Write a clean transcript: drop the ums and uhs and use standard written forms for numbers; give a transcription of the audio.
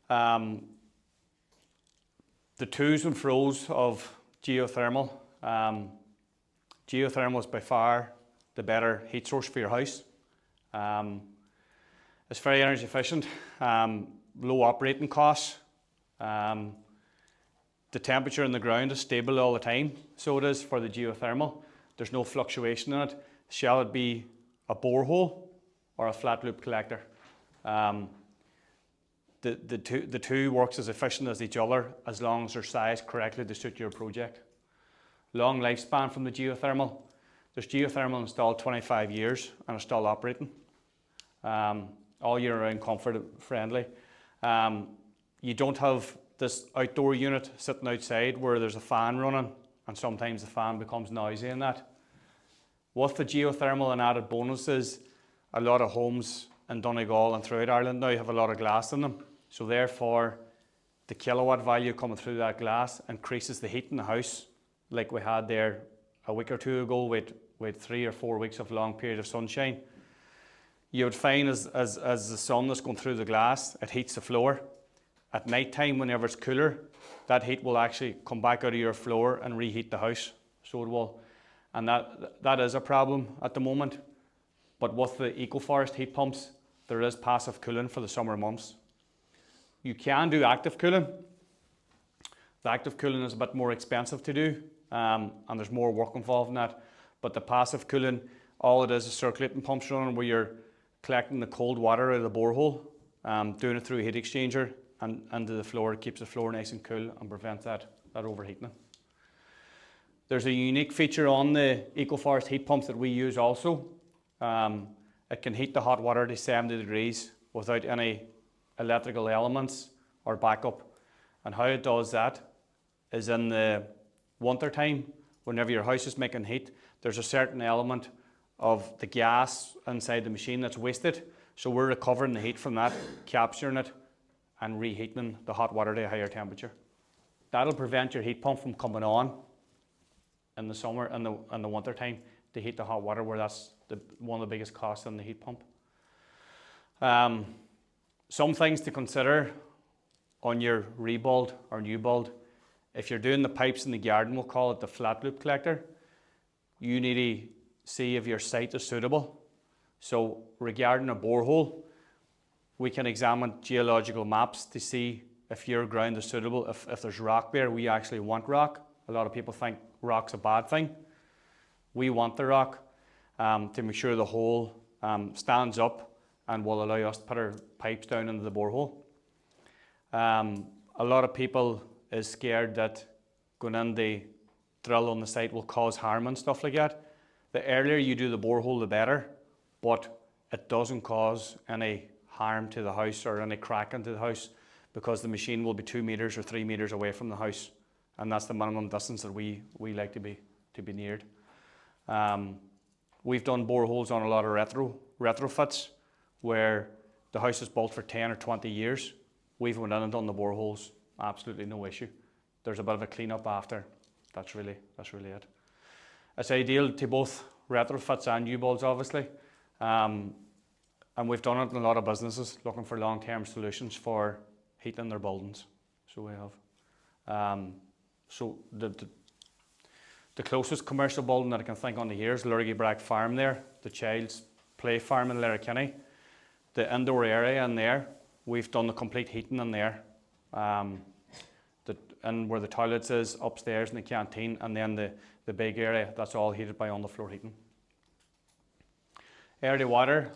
The to's and fro's of geothermal. Geothermal is by far the better heat source for your house. It's very energy efficient, low operating costs. The temperature in the ground is stable all the time, so it is for the geothermal. There's no fluctuation in it. Shall it be a borehole or a flat loop collector? The two works as efficient as each other as long as they're sized correctly to suit your project. Long lifespan from the geothermal. There's geothermal installed 25 years and it's still operating. All year round, comfort friendly. You don't have this outdoor unit sitting outside where there's a fan running and sometimes the fan becomes noisy in that. With the geothermal, an added bonus is a lot of homes in Donegal and throughout Ireland now have a lot of glass in them. So therefore, the kilowatt value coming through that glass increases the heat in the house, like we had there a week or two ago with 3 or 4 weeks of long period of sunshine. You would find as the sun is going through the glass, it heats the floor. At night time, whenever it's cooler, that heat will actually come back out of your floor and reheat the house. So it will. And that is a problem at the moment. But with the Ecoforest heat pumps, there is passive cooling for the summer months. You can do active cooling. The active cooling is a bit more expensive to do, and there's more work involved in that. But the passive cooling, all it is circulating pumps running where you're collecting the cold water out of the borehole, doing it through a heat exchanger and into the floor. It keeps the floor nice and cool and prevents that overheating. There's a unique feature on the Ecoforest heat pumps that we use also. It can heat the hot water to 70 degrees without any electrical elements or backup. And how it does that is in the winter time, whenever your house is making heat, there's a certain element of the gas inside the machine that's wasted. So we're recovering the heat from that, capturing it and reheating the hot water to a higher temperature. That'll prevent your heat pump from coming on in the summer and the winter time to heat the hot water, where that's one of the biggest costs in the heat pump. Some things to consider on your rebuild or new build. If you're doing the pipes in the garden, we'll call it the flat loop collector, you need to see if your site is suitable. So regarding a borehole, we can examine geological maps to see if your ground is suitable. If there's rock there, we actually want rock. A lot of people think rock's a bad thing. We want the rock to make sure the hole stands up and will allow us to put our pipes down into the borehole. A lot of people is scared that going in the drill on the site will cause harm and stuff like that. The earlier you do the borehole, the better, but it doesn't cause any harm to the house or any crack into the house, because the machine will be 2 meters or 3 meters away from the house, and that's the minimum distance that we like to be neared. We've done boreholes on a lot of retrofits where the house is built for 10 or 20 years. We've went in and done the boreholes, absolutely no issue. There's a bit of a clean up after. That's really it. It's ideal to both retrofits and new builds, obviously. And we've done it in a lot of businesses looking for long-term solutions for heating their buildings. So we have. So the closest commercial building that I can think on here is Lurgybrag Farm there, the child's play farm in Letterkenny. The indoor area in there, we've done the complete heating in there. And where the toilets is, upstairs in the canteen, and then the big area, that's all heated by underfloor heating. Air to water,